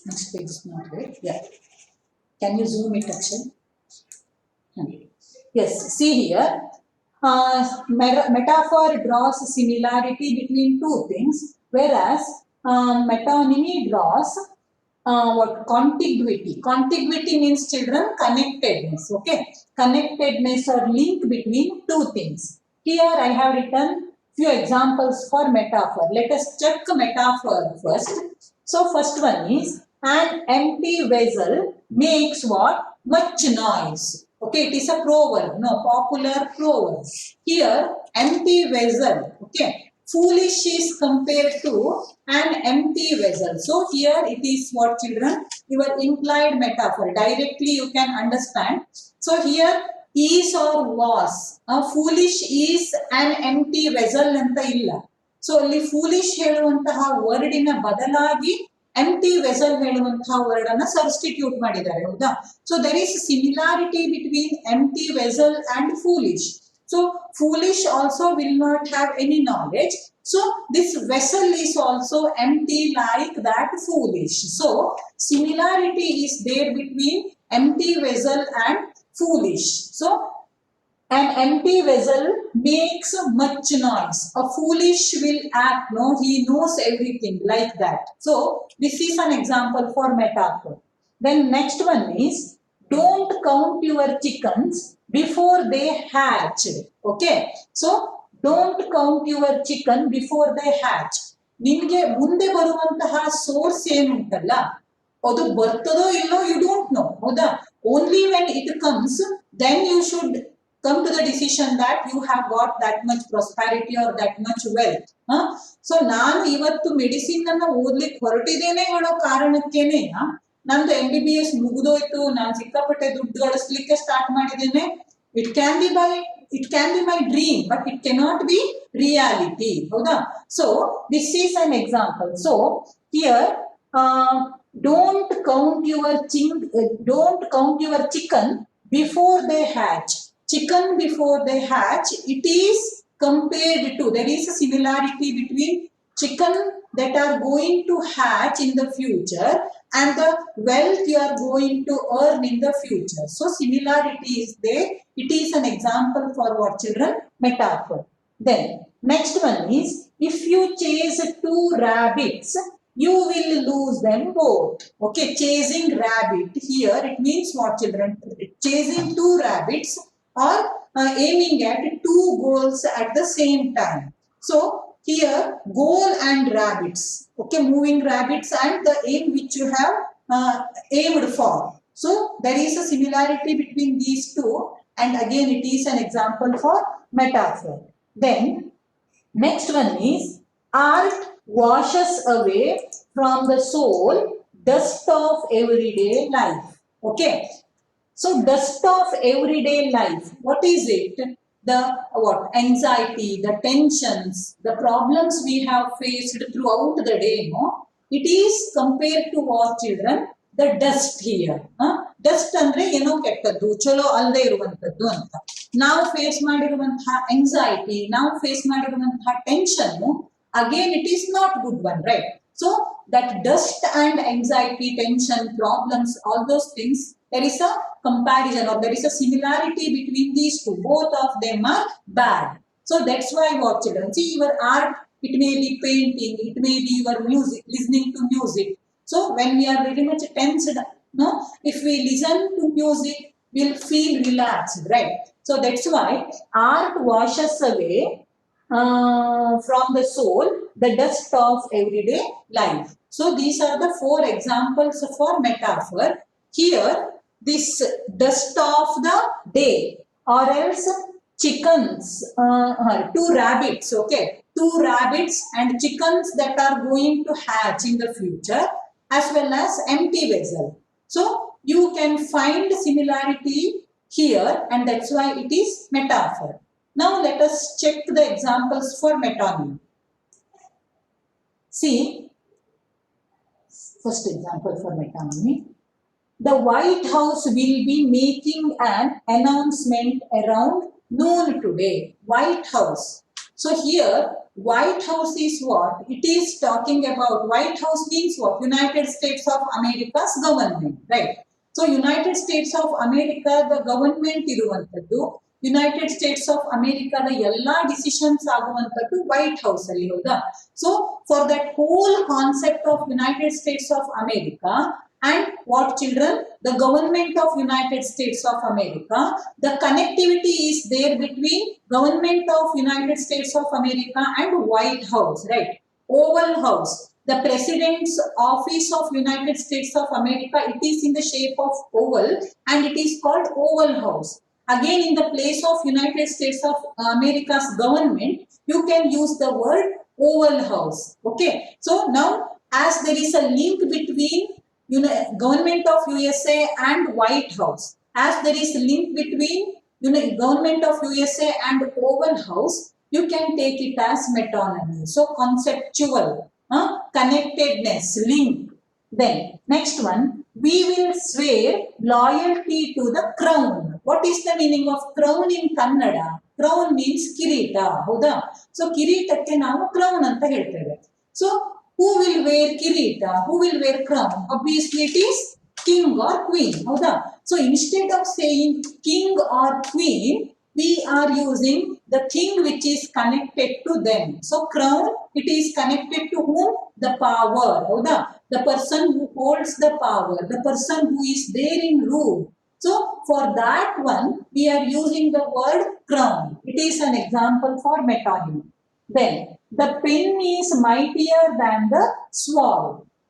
Next page is not right. Yeah. Can you zoom it actually? Yes, see here. Metaphor draws similarity between two things, whereas metonymy draws what contiguity. Contiguity means children connectedness. Okay, connectedness or link between two things. Here I have written few examples for metaphor. Let us check metaphor first. So first one is an empty vessel makes what? Much noise. Okay, it is a proverb, no, popular proverb. Here, empty vessel, okay, foolish is compared to an empty vessel. So here it is what children, your implied metaphor, directly you can understand. So here, is or was, foolish is an empty vessel anta illa. So ಅಲ್ಲಿ foolish ಹೇಳುವಂತಹ ವರ್ಡಿನ ಬದಲಾಗಿ empty vessel ಹೇಳುವಂತಹ word ಅನ್ನ substitute ಮಾಡಿದ್ದಾರೆ ಹೌದಾ. So there is similarity between empty vessel and foolish. So foolish also will not have any knowledge. So this vessel is also empty like that foolish. So similarity is there between empty vessel and foolish. So an empty vessel makes much noise. A foolish will act, no, he knows everything like that. So this is an example for metaphor. Then next one is, don't count your chickens before they hatch. Okay, so don't count your chicken before they hatch. ನಿಮಗೆ ಮುಂದೆ ಬರುವಂತಹ source ಏನುಂಟಲ್ಲ ಅದು ಬರ್ತದೋ ಇಲ್ಲೋ you don't know ಹೌದಾ. Only when it comes then you should come to the decision that you have got that much prosperity or that much wealth. So ನಾನು ಇವತ್ತು medicine ಅನ್ನ ಓದ್ಲಿಕ್ಕೆ ಹೊರಟಿದ್ದೇನೆ ಹೇಳೋ ಕಾರಣಕ್ಕೇನೆ ನಂದು MBBS ಮುಗಿದೋಯ್ತು, ನಾನು ಸಿಕ್ಕಾಪಟ್ಟೆ ದುಡ್ಡು ಗಳಿಸ್ಲಿಕ್ಕೆ ಸ್ಟಾರ್ಟ್ ಮಾಡಿದ್ದೇನೆ. It can be my dream but it cannot be reality ಹೌದಾ. So this is an example. So here don't count your chicken before they hatch. Chicken before they hatch, it is compared to, there is a similarity between chicken that are going to hatch in the future and the wealth you are going to earn in the future. So similarity is there. It is an example for what children? Metaphor. Then next one is, if you chase two rabbits, you will lose them both. Okay, chasing rabbit here, it means what children? Chasing two rabbits or aiming at two goals at the same time. So here goal and rabbits, okay, moving rabbits and the aim which you have aimed for. So there is a similarity between these two, and again it is an example for metaphor. Then next one is, art washes away from the soul dust of everyday life. Okay, so dust of everyday life, what is it? The what? Anxiety, the tensions, the problems we have faced throughout the day, no? It is compared to what children? The dust here. Dust ಅಂದ್ರೆ ಏನೋ ಕೆಟ್ಟದ್ದು, ಚಲೋ ಅಲ್ಲದೆ ಇರುವಂತದ್ದು ಅಂತ. ನಾವು face ಮಾಡಿರುವಂತಹ anxiety, ನಾವು ಫೇಸ್ ಮಾಡಿರುವಂತಹ tension, again it is not good one, right? So that dust and anxiety, tension, problems, all those things, there is a comparison or there is a similarity between these two. Both of them are bad. So that's why what children, see your art, it may be painting, it may be your music, listening to music. So when we are very much tensed, no, if we listen to music, we'll feel relaxed, right? So that's why art washes away from the soul the dust of everyday life. So these are the four examples for metaphor. Here this dust of the day, or else chickens, two rabbits, okay, two rabbits and chickens that are going to hatch in the future, as well as empty vessel. So you can find similarity here, and that's why it is metaphor. Now let us check the examples for metonymy. See, first example for metonymy. The White House will be making an announcement around noon today. White House. So here White House is what? It is talking about, White House means what? United States of America's government, right? So United States of America, the government ಇರುವಂತದ್ದು, United States of ಅಮೆರಿಕಾದ ಎಲ್ಲಾ decisions ಆಗುವಂತದ್ದು white house ಅಲ್ಲಿ, ಹೌದಾ? So for that whole concept of United States of America and what children, the government of United States of America, the connectivity is there between government of United States of America and White House, right? Oval House, the president's office of United States of America, it is in the shape of oval and it is called Oval House. Again, in the place of United States of America's government, you can use the word Oval House. Okay, so now as there is a link between government of USA and White House, as there is a link between government of USA and Oval House, you can take it as metonymy. So conceptual, connectedness, link. Then next one, we will swear loyalty to the crown. What is the meaning of crown in Kannada? Crown means kirita, ಹೌದಾ? So ಕಿರೀಟಕ್ಕೆ ನಾವು crown ಅಂತ ಹೇಳ್ತೇವೆ. So who will wear kirita? Who will wear crown? Obviously it is king or queen, ಹೌದಾ? So instead of saying king or queen, we are using the king which is connected to them. So crown, it is connected to whom? The power, ಹೌದಾ? The person who holds the power, the person who is there in rule. So for that one, we are using the word crown. It is an example for metonymy. Then the pen is mightier than the sword.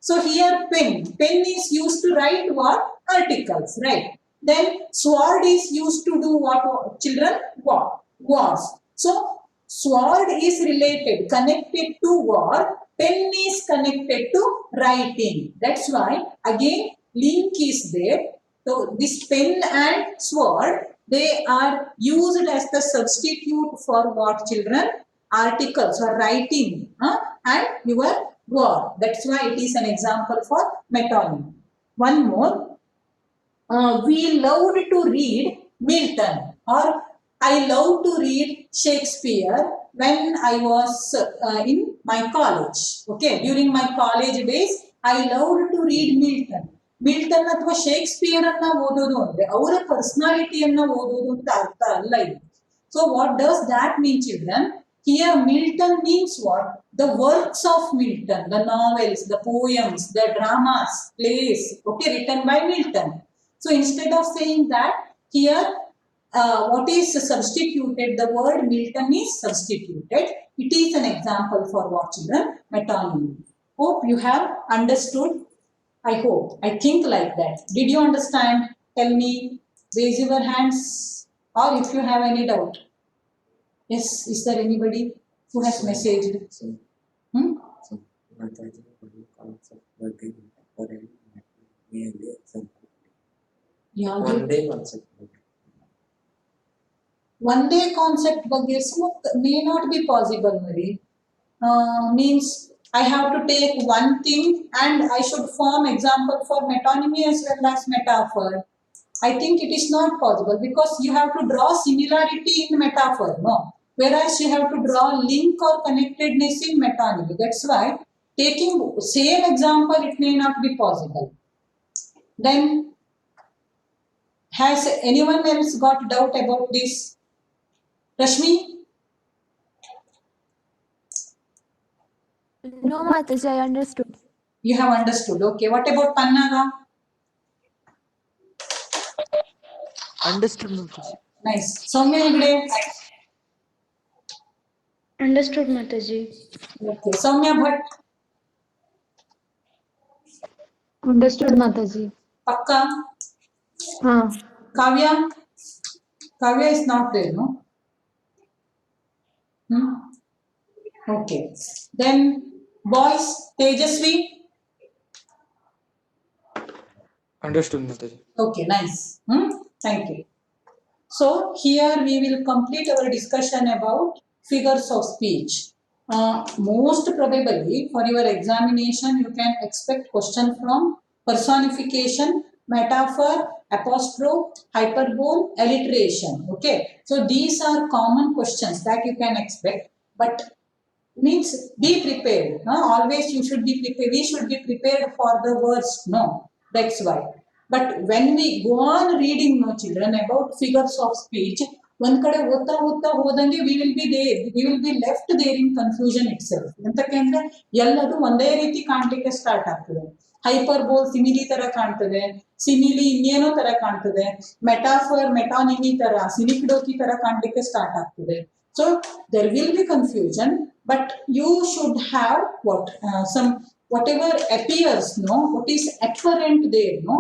So here pen is used to write what? Articles, right? Then sword is used to do what, children? War. Wars. So sword is related, connected to war. Pen is connected to writing. That's why again link is there. So this pen and sword, they are used as the substitute for what, children? Articles or writing and your war. That's why it is an example for metonymy. One more, we loved to read Milton, or I love to read Shakespeare when I was in my college. Okay, during my college days, I loved to read Milton. Milton ಅಥವಾ Shakespeare ಅನ್ನ ಓದೋದು ಅಂದ್ರೆ ಅವರ ಪರ್ಸನಾಲಿಟಿಯನ್ನ ಓದೋದು ಅಂತ ಅರ್ಥ ಅಲ್ಲ ಇದು. So what does that mean, children? Here Milton means what? The works of Milton, the novels, the poems, the dramas, plays, okay, written by Milton. So instead of saying that, here what is substituted? The word Milton is substituted. It is an example for what, children? Metonymy. Hope you have understood. I hope. I think like that. Did you understand? Tell me. Raise your hands, or if you have any doubt. Yes, is there anybody who has messaged? One day concept ಬಗ್ಗೆ may not be possible, Mary. Means I have to take one thing and I should form example for metonymy as well as metaphor. I think it is not possible because you have to draw similarity in metaphor, no? Whereas you have to draw link or connectedness in metonymy. That's why taking same example, it may not be possible. Then, has anyone else got doubt about this? Rashmi? No, Mataji, I understood. You have understood. Okay. What about Pannaga? Understood, Mataji. Nice. Soumya Hegde? Understood, Mataji. Okay. Soumya Bhatt? Understood, Mataji. Pakka? Kavya? Kavya is not there, no? Okay. Then boys, Tejasvi? Understood, Mataji. Okay, nice. Thank you. So here we will complete our discussion about figures of speech. Most probably for your examination you can expect question from personification, metaphor, apostrophe, hyperbole, alliteration. Okay, so these are common questions that you can expect, but means be prepared. No? Always you should be prepared. We should be prepared for the worst. No, that's why. But when we go on reading, no children, about figures of speech, ಒಂದ್ ಕಡೆ ಓದ್ತಾ ಹೋದಂಗೆ we will be left there in confusion itself. ಎಂತಕ್ಕೆ ಅಂದ್ರೆ ಎಲ್ಲದು ಒಂದೇ ರೀತಿ ಕಾಣ್ಲಿಕ್ಕೆ start ಆಗ್ತದೆ. ಹೈಪರ್ಬೋಲ್ ಸಿಮಿಲಿ ತರ ಕಾಣ್ತದೆ, ಸಿಮಿಲಿ ಇನ್ನೇನೋ ತರ ಕಾಣ್ತದೆ, ಮೆಟಾಫರ್ ಮೆಟಾನಿಮಿ ತರ, ಸಿನಿಕ್ಡೋಕಿ ತರ ಕಾಣ್ಲಿಕ್ಕೆ ಸ್ಟಾರ್ಟ್ ಆಗ್ತದೆ. So there will be confusion, but you should have some whatever appears, no, what is apparent there, no.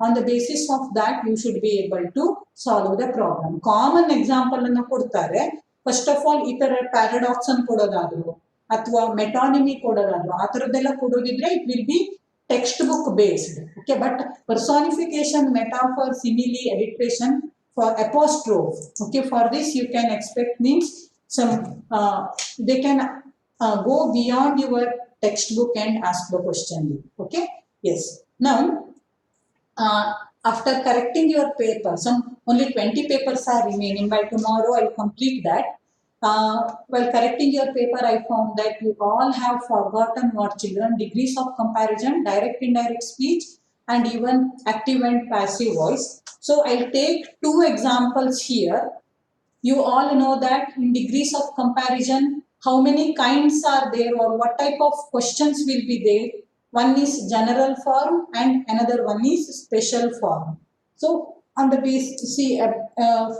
On the basis of that, you should be able to solve the problem. Common example ಅನ್ನು ಕೊಡ್ತಾರೆ. First of all, ಈ ತರ paradox ಅನ್ನು ಕೊಡೋದಾದ್ರು ಅಥವಾ ಮೆಟಾನಿಮಿ ಕೊಡೋದಾದ್ರು ಆ ತರದ್ದೆಲ್ಲ ಕೊಡೋದಿದ್ರೆ it will be textbook based. Okay, but personification, metaphor, simile, alliteration for apostrophe. Okay, for this you can expect means some they can go beyond your textbook and ask the question. Okay, yes. Now after correcting your paper, some only 20 papers are remaining. By tomorrow I'll complete that. While correcting your paper, I found that you all have forgotten what children degrees of comparison, direct indirect speech, and even active and passive voice. So I'll take 2 examples here. You all know that in degrees of comparison, how many kinds are there or what type of questions will be there. One is general form and another one is special form. So on the basis, see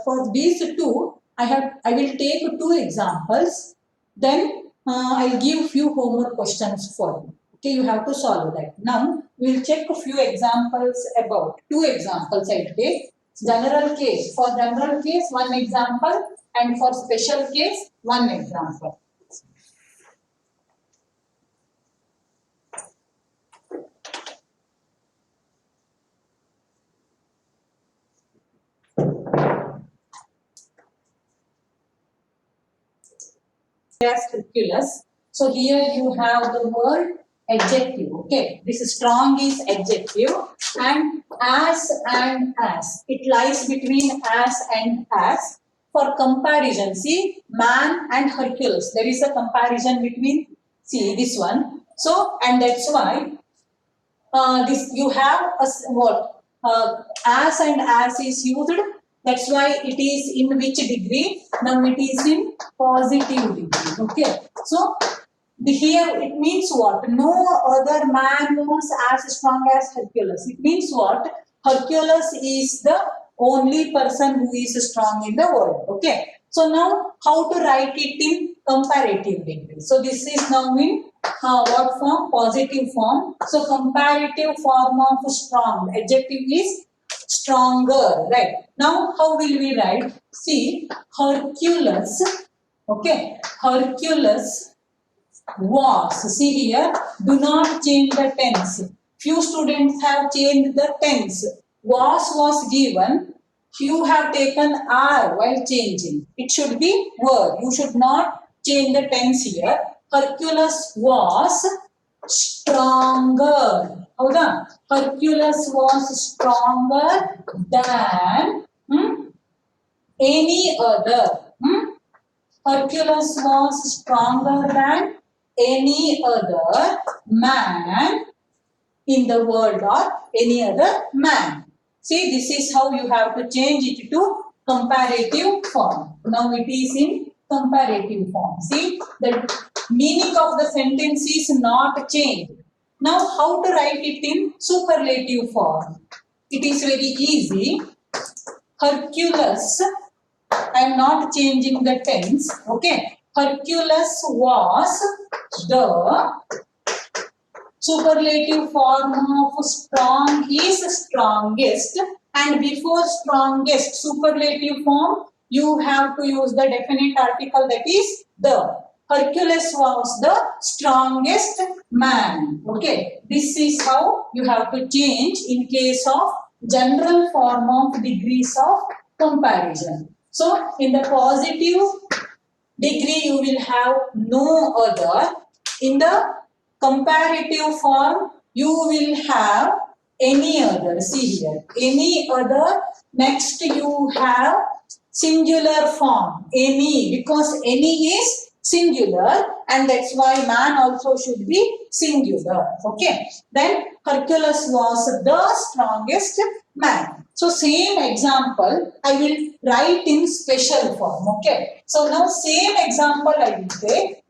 for these two, I will take 2 examples. Then I'll give few homework questions for you. Okay, you have to solve that. Now we will check a few examples about 2 examples. I'll take general case. For general case, 1 example, and for special case, 1 example. Hercules. So here you have the word adjective. Okay, this strong is adjective, and as. It lies between as and as. For comparison, see man and Hercules. There is a comparison between. See this one. So and that's why this you have a what as and as is used. That's why it is in which degree? Now it is in positive degree. Okay. So here it means what? No other man was as strong as Hercules. It means what? Hercules is the only person who is strong in the world. Okay. So now how to write it in comparative degree? So this is now in what form? Positive form. So comparative form of strong. Adjective is stronger, right? Now how will we write? See Hercules. Okay, Hercules was. See here, do not change the tense. Few students have changed the tense. Was given. You have taken are while changing. It should be were. You should not change the tense here. Hercules was stronger. Howda? Hercules was stronger than any other. Hercules was stronger than any other man in the world or any other man. See, this is how you have to change it to comparative form. Now it is in comparative form. See, the meaning of the sentence is not changed. Now how to write it in superlative form? It is very easy. Hercules, I am not changing the tense. Okay, Hercules was the superlative form of strong is strongest, and before strongest superlative form you have to use the definite article, that is the. Hercules was the strongest man. Okay, this is how you have to change in case of general form of degrees of comparison. So in the positive degree you will have no other. In the comparative form you will have any other. See here, any other. Next you have singular form, any, because any is singular, and that's why man also should be singular. Okay. Then Hercules was the strongest man. So same example I will write in special form. Okay. So now same example I will take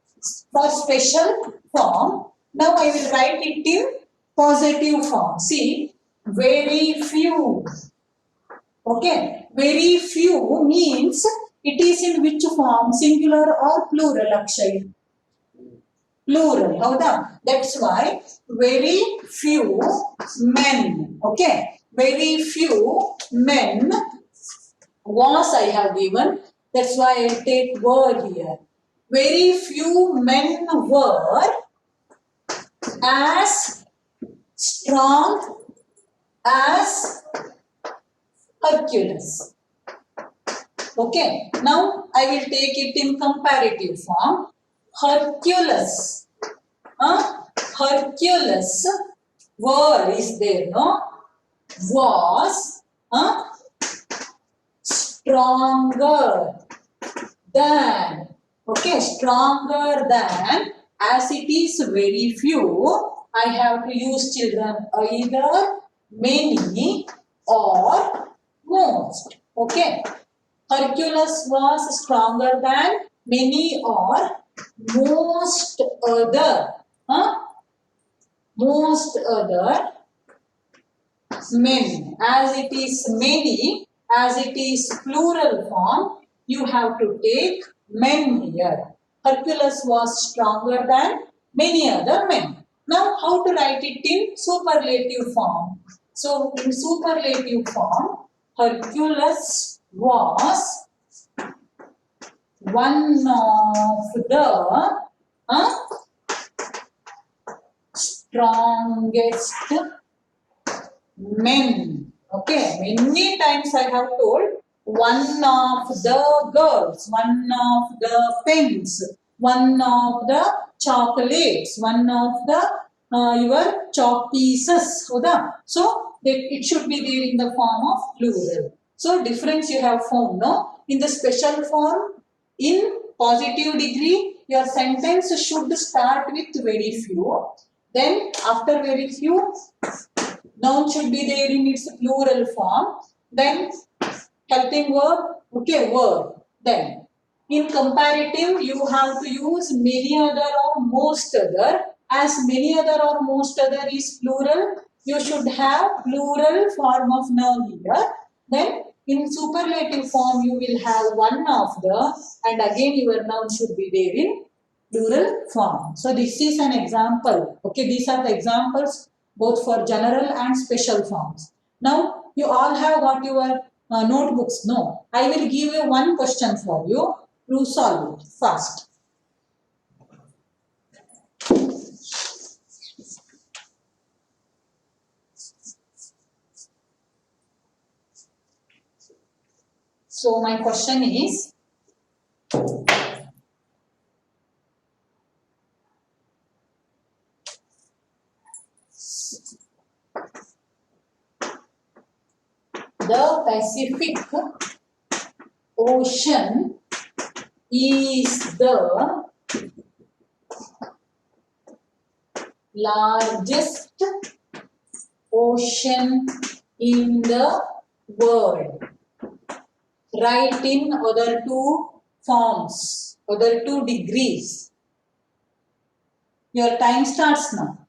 for special form. Now I will write it in positive form. See, very few. Okay, very few means it is in which form, singular or plural, Akshay? Plural, howda? That's why very few men, okay, very few men was I have given, that's why I take were here. Very few men were as strong as Hercules. Okay, now I will take it in comparative form. Hercules. Hercules, word is there, no? Was stronger than. Okay, stronger than. As it is very few, I have to use, children, either many or most. Okay. Hercules was stronger than many or most other. Most other men. As it is many, as it is plural form, you have to take men here. Hercules was stronger than many other men. Now, how to write it in superlative form? So, in superlative form, Hercules was one of the strongest men. Okay, many times I have told one of the girls, one of the pens, one of the chocolates, one of the your chalk pieces. So it should be there in the form of plural. So difference you have found, no? In the special form, in positive degree, your sentence should start with very few. Then after very few, noun should be there in its plural form. Then helping verb, okay, verb. Then in comparative, you have to use many other or most other. As many other or most other is plural, you should have plural form of noun here. Then in superlative form, you will have one of the, and again your noun should be there in plural form. So this is an example. Okay, these are the examples both for general and special forms. Now you all have got your notebooks. No, I will give you one question for you. You solve it fast. So my question is, the Pacific Ocean is the largest ocean in the world. Write in other two forms, other two degrees. Your time starts now.